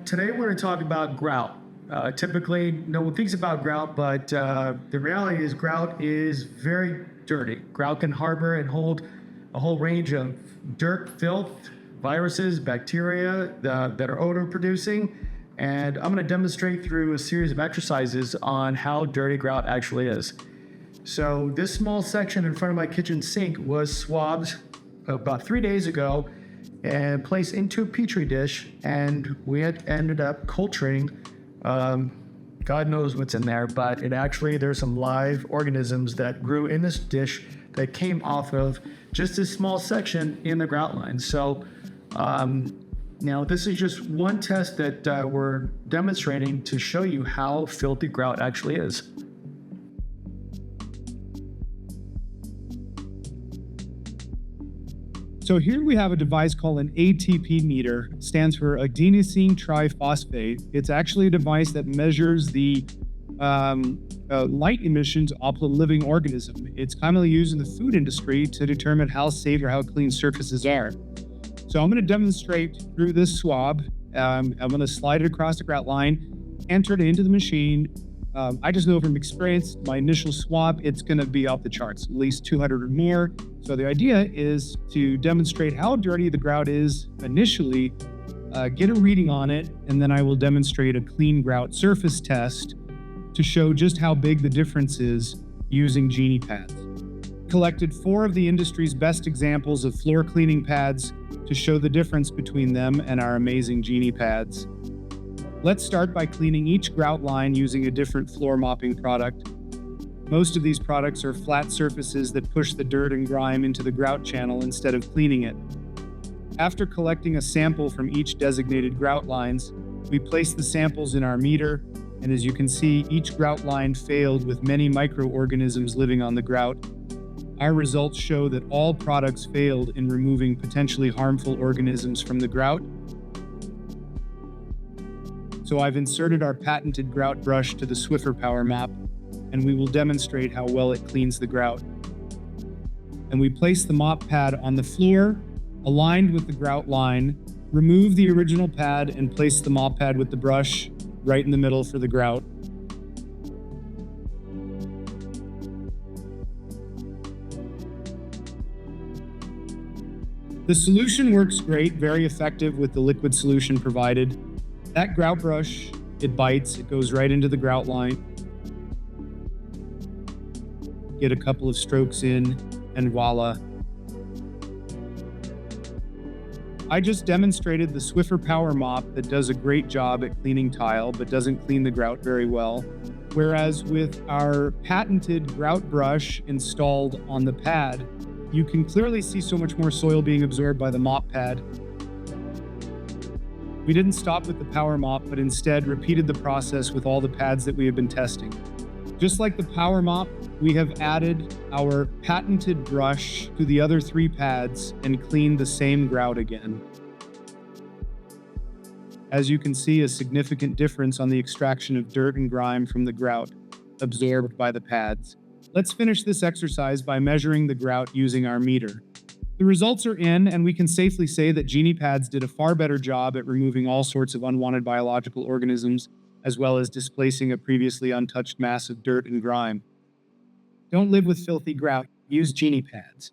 Today we're going to talk about grout. Typically, no one thinks about grout, but the reality is grout is very dirty. Grout can harbor and hold a whole range of dirt, filth, viruses, bacteria that are odor producing. And I'm going to demonstrate through a series of exercises on how dirty grout actually is. So this small section in front of my kitchen sink was swabbed about 3 days ago and placed into a petri dish, and we had ended up culturing God knows what's in there, but there's some live organisms that grew in this dish that came off of just this small section in the grout line. So now this is just one test that we're demonstrating to show you how filthy grout actually is. So here we have a device called an ATP meter. It stands for adenosine triphosphate. It's actually a device that measures the light emissions off a living organism. It's commonly used in the food industry to determine how safe or how clean surfaces are. So I'm going to demonstrate through this swab. I'm going to slide it across the grout line, enter it into the machine. I just know from experience, my initial swab, it's going to be off the charts, at least 200 or more. So the idea is to demonstrate how dirty the grout is initially, get a reading on it, and then I will demonstrate a clean grout surface test to show just how big the difference is using Genie pads. Collected 4 of the industry's best examples of floor cleaning pads to show the difference between them and our amazing Genie pads. Let's start by cleaning each grout line using a different floor mopping product. Most of these products are flat surfaces that push the dirt and grime into the grout channel instead of cleaning it. After collecting a sample from each designated grout lines, we place the samples in our meter, and as you can see, each grout line failed with many microorganisms living on the grout. Our results show that all products failed in removing potentially harmful organisms from the grout. So I've inserted our patented grout brush to the Swiffer Power Mop, and we will demonstrate how well it cleans the grout. And we place the mop pad on the floor, aligned with the grout line, remove the original pad, and place the mop pad with the brush right in the middle for the grout. The solution works great, very effective with the liquid solution provided. That grout brush, it bites, it goes right into the grout line. Get a couple of strokes in, and voila. I just demonstrated the Swiffer Power Mop that does a great job at cleaning tile, but doesn't clean the grout very well. Whereas with our patented grout brush installed on the pad, you can clearly see so much more soil being absorbed by the mop pad. We didn't stop with the Power Mop, but instead repeated the process with all the pads that we have been testing. Just like the Power Mop, we have added our patented brush to the other 3 pads and cleaned the same grout again. As you can see, a significant difference on the extraction of dirt and grime from the grout absorbed by the pads. Let's finish this exercise by measuring the grout using our meter. The results are in, and we can safely say that Genie pads did a far better job at removing all sorts of unwanted biological organisms, as well as displacing a previously untouched mass of dirt and grime. Don't live with filthy grout, use Genie pads.